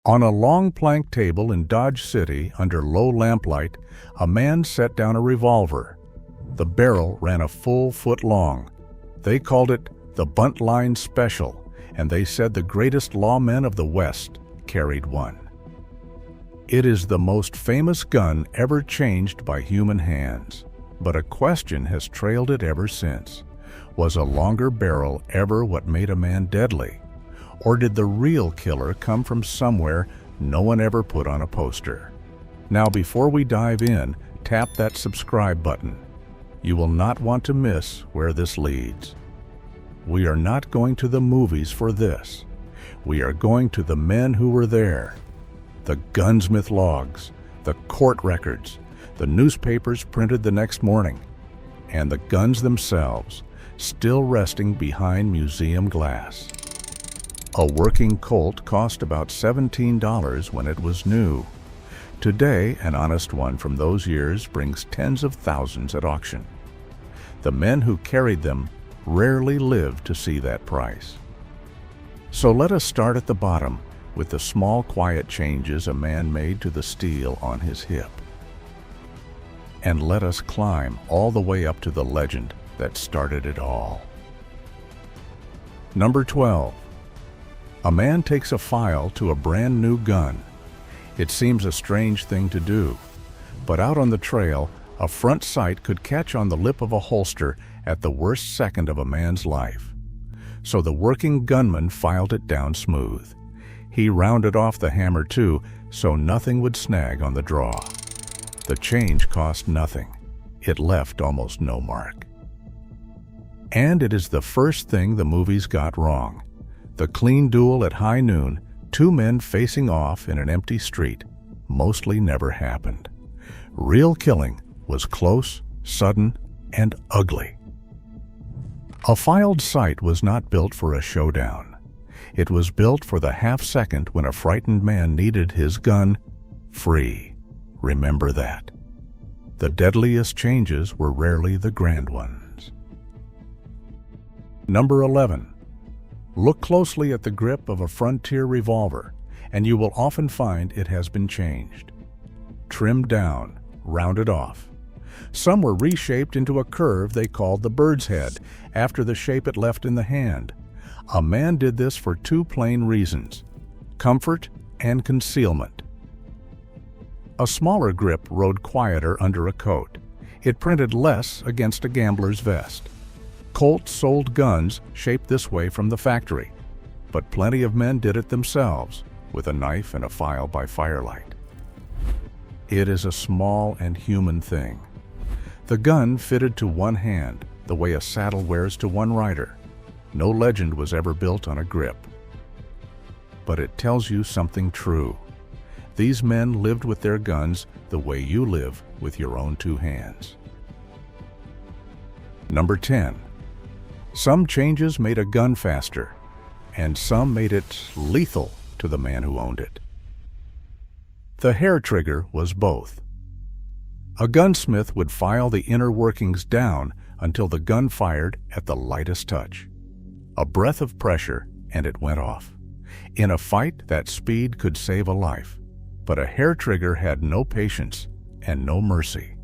On a long plank table in Dodge City, under low lamplight, a man set down a revolver. The barrel ran a full foot long. They called it the Buntline Special, and they said the greatest lawmen of the West carried one. It is the most famous gun ever changed by human hands, but a question has trailed it ever since. Was a longer barrel ever what made a man deadly? Or did the real killer come from somewhere no one ever put on a poster? Now, before we dive in, tap that subscribe button. You will not want to miss where this leads. We are not going to the movies for this. We are going to the men who were there. The gunsmith logs, the court records, the newspapers printed the next morning, and the guns themselves, still resting behind museum glass. A working Colt cost about $17 when it was new. Today, an honest one from those years brings tens of thousands at auction. The men who carried them rarely lived to see that price. So let us start at the bottom with the small, quiet changes a man made to the steel on his hip. And let us climb all the way up to the legend that started it all. Number 12. A man takes a file to a brand new gun. It seems a strange thing to do, but out on the trail, a front sight could catch on the lip of a holster at the worst second of a man's life. So the working gunman filed it down smooth. He rounded off the hammer too, so nothing would snag on the draw. The change cost nothing. It left almost no mark. And it is the first thing the movies got wrong. The clean duel at high noon, two men facing off in an empty street, mostly never happened. Real killing was close, sudden, and ugly. A filed sight was not built for a showdown. It was built for the half second when a frightened man needed his gun free. Remember that. The deadliest changes were rarely the grand ones. Number 11. Look closely at the grip of a Frontier revolver, and you will often find it has been changed. Trimmed down, rounded off. Some were reshaped into a curve they called the bird's head, after the shape it left in the hand. A man did this for two plain reasons: comfort and concealment. A smaller grip rode quieter under a coat. It printed less against a gambler's vest. Colt sold guns shaped this way from the factory, but plenty of men did it themselves, with a knife and a file by firelight. It is a small and human thing. The gun fitted to one hand, the way a saddle wears to one rider. No legend was ever built on a grip. But it tells you something true. These men lived with their guns the way you live with your own two hands. Number 10. Some changes made a gun faster, and some made it lethal to the man who owned it. The hair trigger was both. A gunsmith would file the inner workings down until the gun fired at the lightest touch. A breath of pressure, and it went off. In a fight, that speed could save a life, but a hair trigger had no patience and no mercy.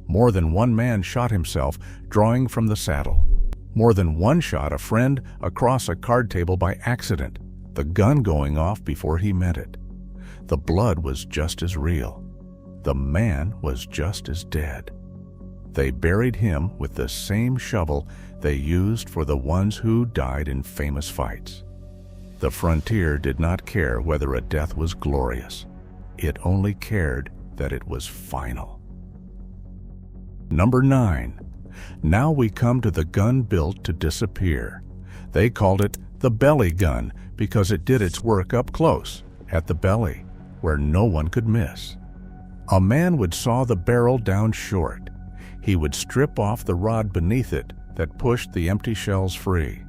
More than one man shot himself drawing from the saddle. More than one shot a friend across a card table by accident, the gun going off before he meant it. The blood was just as real. The man was just as dead. They buried him with the same shovel they used for the ones who died in famous fights. The Frontier did not care whether a death was glorious. It only cared that it was final. Number 9. Now we come to the gun built to disappear. They called it the belly gun because it did its work up close, at the belly, where no one could miss. A man would saw the barrel down short. He would strip off the rod beneath it that pushed the empty shells free.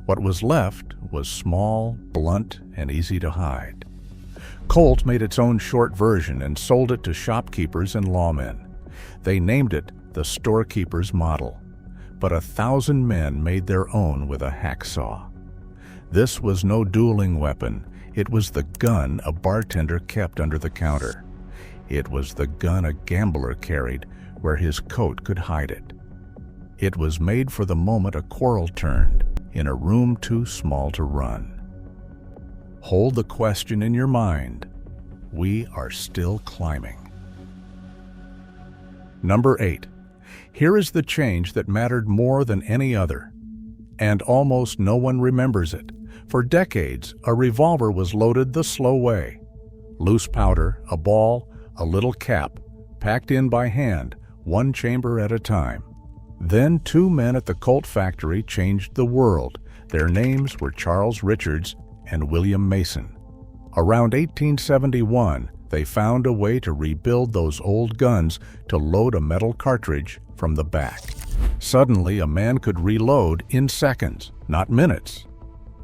What was left was small, blunt, and easy to hide. Colt made its own short version and sold it to shopkeepers and lawmen. They named it the storekeeper's model, but 1,000 men made their own with a hacksaw. This was no dueling weapon. It was the gun a bartender kept under the counter. It was the gun a gambler carried where his coat could hide it. It was made for the moment a quarrel turned in a room too small to run. Hold the question in your mind. We are still climbing. Number 8. Here is the change that mattered more than any other, and almost no one remembers it. For decades, a revolver was loaded the slow way. Loose powder, a ball, a little cap, packed in by hand, one chamber at a time. Then 2 men at the Colt factory changed the world. Their names were Charles Richards and William Mason. Around 1871, they found a way to rebuild those old guns to load a metal cartridge from the back. Suddenly, a man could reload in seconds, not minutes.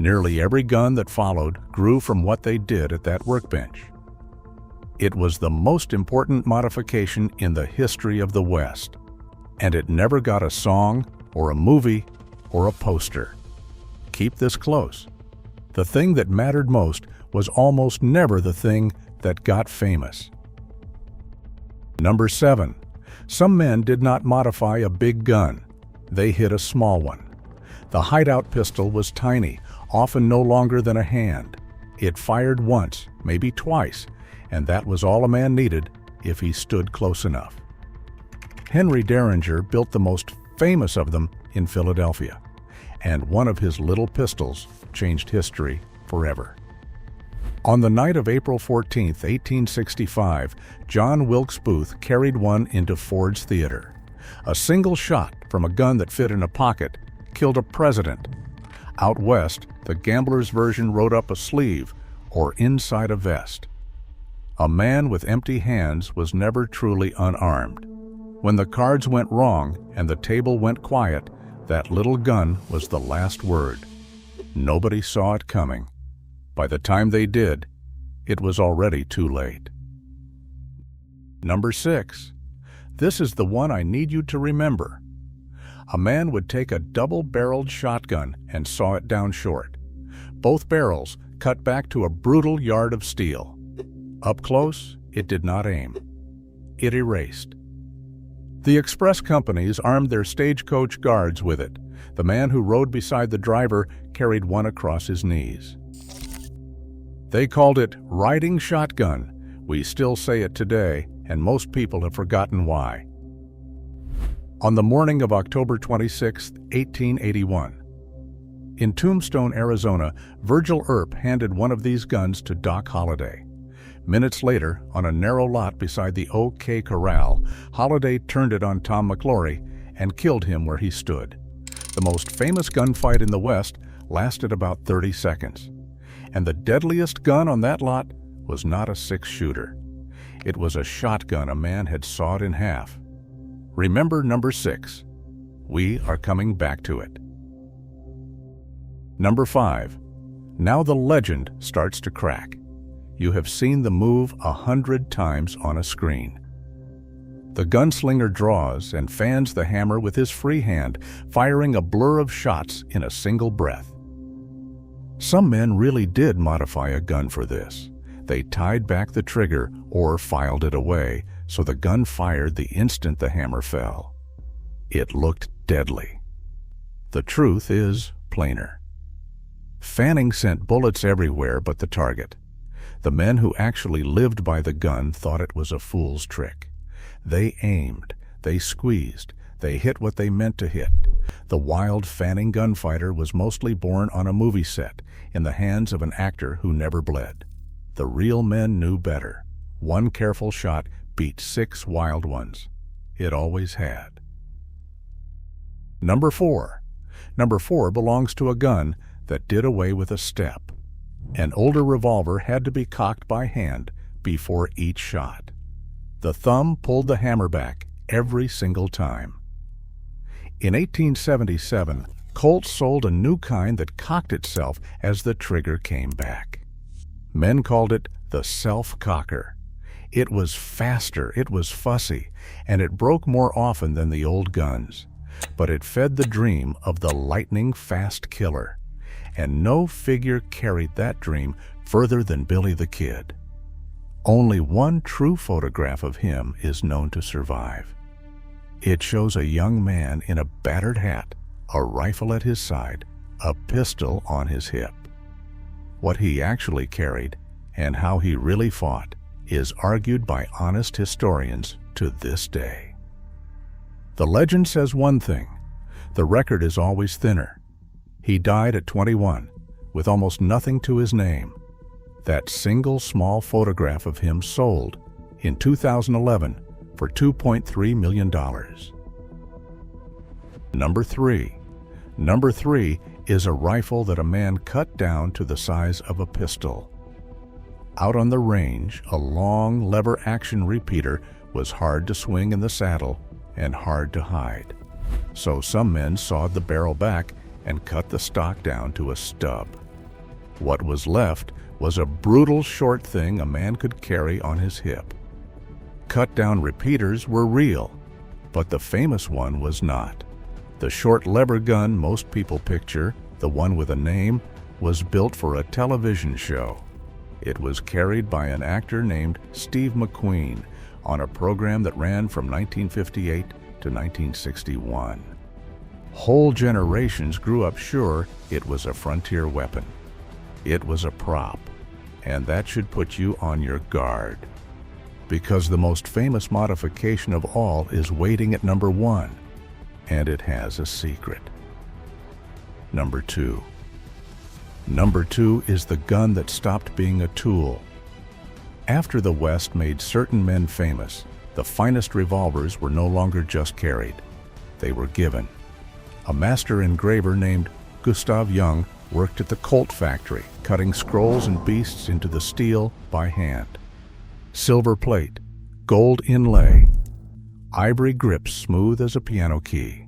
Nearly every gun that followed grew from what they did at that workbench. It was the most important modification in the history of the West, and it never got a song or a movie or a poster. Keep this close. The thing that mattered most was almost never the thing that got famous. Number 7. Some men did not modify a big gun. They hit a small one. The hideout pistol was tiny, often no longer than a hand. It fired once, maybe twice, and that was all a man needed if he stood close enough. Henry Derringer built the most famous of them in Philadelphia, and one of his little pistols changed history forever. On the night of April 14, 1865, John Wilkes Booth carried one into Ford's Theater. A single shot from a gun that fit in a pocket killed a president. Out west, the gambler's version rode up a sleeve or inside a vest. A man with empty hands was never truly unarmed. When the cards went wrong and the table went quiet, that little gun was the last word. Nobody saw it coming. By the time they did, it was already too late. Number 6. This is the one I need you to remember. A man would take a double-barreled shotgun and saw it down short. Both barrels cut back to a brutal yard of steel. Up close, it did not aim. It erased. The express companies armed their stagecoach guards with it. The man who rode beside the driver carried one across his knees. They called it riding shotgun. We still say it today, and most people have forgotten why. On the morning of October 26, 1881, in Tombstone, Arizona, Virgil Earp handed one of these guns to Doc Holliday. Minutes later, on a narrow lot beside the OK Corral, Holliday turned it on Tom McClory and killed him where he stood. The most famous gunfight in the West lasted about 30 seconds. And the deadliest gun on that lot was not a 6-shooter. It was a shotgun a man had sawed in half. Remember number 6. We are coming back to it. Number 5. Now the legend starts to crack. You have seen the move 100 times on a screen. The gunslinger draws and fans the hammer with his free hand, firing a blur of shots in a single breath. Some men really did modify a gun for this. They tied back the trigger or filed it away so the gun fired the instant the hammer fell. It looked deadly. The truth is plainer. Fanning sent bullets everywhere but the target. The men who actually lived by the gun thought it was a fool's trick. They aimed, they squeezed, they hit what they meant to hit. The wild Fanning gunfighter was mostly born on a movie set, in the hands of an actor who never bled. The real men knew better. One careful shot beat 6 wild ones. It always had. Number 4. Number 4 belongs to a gun that did away with a step. An older revolver had to be cocked by hand before each shot. The thumb pulled the hammer back every single time. In 1877, Colt sold a new kind that cocked itself as the trigger came back. Men called it the self-cocker. It was faster, it was fussy, and it broke more often than the old guns. But it fed the dream of the lightning-fast killer. And no figure carried that dream further than Billy the Kid. Only one true photograph of him is known to survive. It shows a young man in a battered hat, a rifle at his side, a pistol on his hip. What he actually carried and how he really fought is argued by honest historians to this day. The legend says one thing: the record is always thinner. He died at 21, with almost nothing to his name. That single small photograph of him sold in 2011 for $2.3 million. Number 3. Number 3 is a rifle that a man cut down to the size of a pistol. Out on the range, a long lever-action repeater was hard to swing in the saddle and hard to hide. So some men sawed the barrel back and cut the stock down to a stub. What was left was a brutal short thing a man could carry on his hip. Cut-down repeaters were real, but the famous one was not. The short lever gun most people picture, the one with a name, was built for a television show. It was carried by an actor named Steve McQueen on a program that ran from 1958 to 1961. Whole generations grew up sure it was a frontier weapon. It was a prop, and that should put you on your guard. Because the most famous modification of all is waiting at number 1, and it has a secret. Number 2. Number 2 is the gun that stopped being a tool. After the West made certain men famous, the finest revolvers were no longer just carried. They were given. A master engraver named Gustav Jung worked at the Colt factory, cutting scrolls and beasts into the steel by hand. Silver plate, gold inlay, ivory grips smooth as a piano key.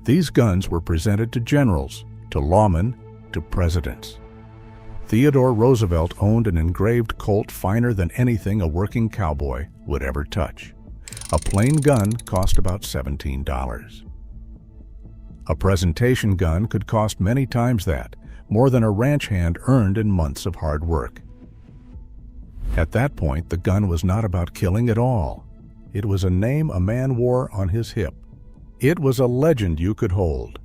These guns were presented to generals, to lawmen, to presidents. Theodore Roosevelt owned an engraved Colt finer than anything a working cowboy would ever touch. A plain gun cost about $17. A presentation gun could cost many times that, more than a ranch hand earned in months of hard work. At that point, the gun was not about killing at all. It was a name a man wore on his hip. It was a legend you could hold.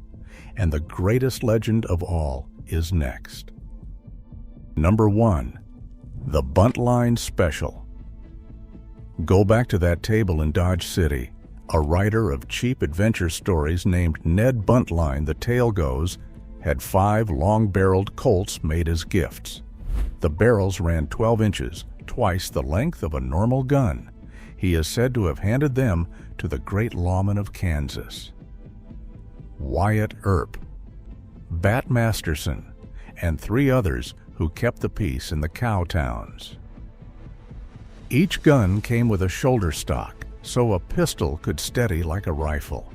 And the greatest legend of all is next. Number 1. The Buntline Special. Go back to that table in Dodge City. A writer of cheap adventure stories named Ned Buntline, the tale goes, had 5 long-barreled Colts made as gifts. The barrels ran 12 inches, twice the length of a normal gun. He is said to have handed them to the great lawman of Kansas. Wyatt Earp, Bat Masterson, and 3 others who kept the peace in the cow towns. Each gun came with a shoulder stock, so a pistol could steady like a rifle.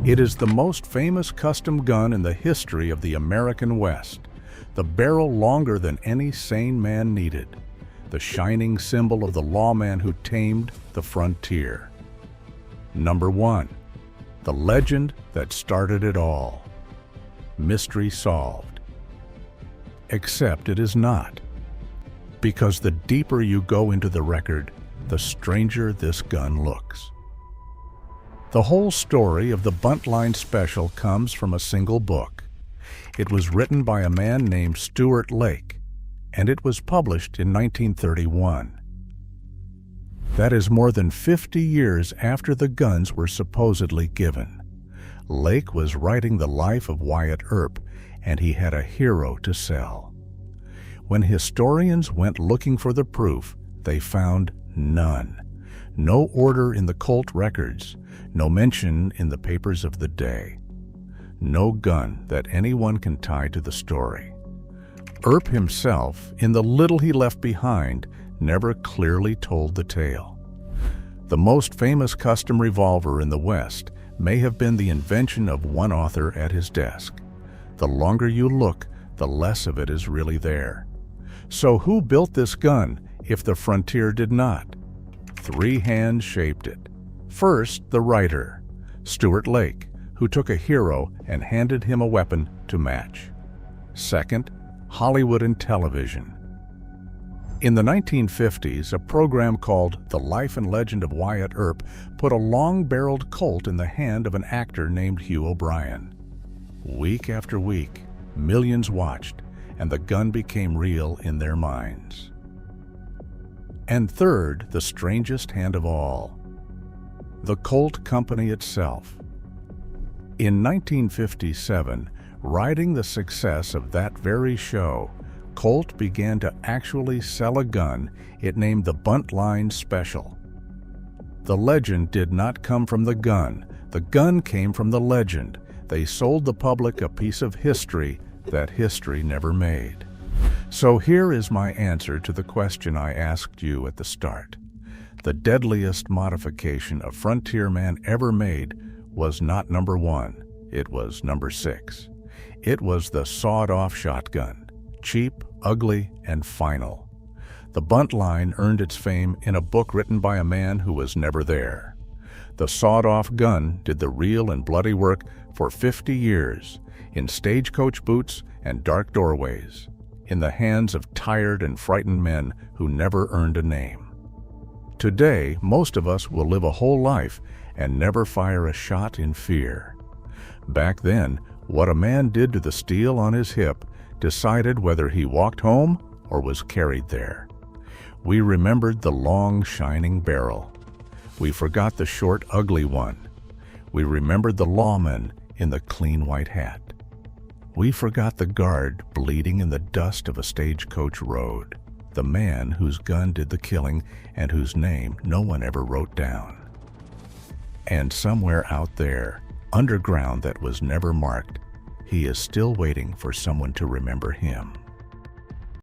It is the most famous custom gun in the history of the American West, the barrel longer than any sane man needed, the shining symbol of the lawman who tamed the frontier. Number 1. The legend that started it all. Mystery solved. Except it is not. Because the deeper you go into the record, the stranger this gun looks. The whole story of the Buntline Special comes from a single book. It was written by a man named Stuart Lake, and it was published in 1931. That is more than 50 years after the guns were supposedly given. Lake was writing the life of Wyatt Earp, and he had a hero to sell. When historians went looking for the proof, they found none. No order in the Colt records, no mention in the papers of the day. No gun that anyone can tie to the story. Earp himself, in the little he left behind, never clearly told the tale. The most famous custom revolver in the West may have been the invention of one author at his desk. The longer you look, the less of it is really there. So who built this gun if the frontier did not? 3 hands shaped it. First, the writer, Stuart Lake, who took a hero and handed him a weapon to match. Second, Hollywood and television. In the 1950s, a program called The Life and Legend of Wyatt Earp put a long-barreled Colt in the hand of an actor named Hugh O'Brien. Week after week, millions watched, and the gun became real in their minds. And third, the strangest hand of all, the Colt Company itself. In 1957, riding the success of that very show, Colt began to actually sell a gun it named the Buntline Special. The legend did not come from the gun came from the legend. They sold the public a piece of history that history never made. So here is my answer to the question I asked you at the start. The deadliest modification a frontierman ever made was not number 1, it was number 6. It was the sawed-off shotgun. Cheap, ugly, and final. The Buntline earned its fame in a book written by a man who was never there. The sawed-off gun did the real and bloody work for 50 years, in stagecoach boots and dark doorways, in the hands of tired and frightened men who never earned a name. Today, most of us will live a whole life and never fire a shot in fear. Back then, what a man did to the steel on his hip decided whether he walked home or was carried there. We remembered the long, shining barrel. We forgot the short, ugly one. We remembered the lawman in the clean white hat. We forgot the guard bleeding in the dust of a stagecoach road, the man whose gun did the killing and whose name no one ever wrote down. And somewhere out there, underground that was never marked, he is still waiting for someone to remember him.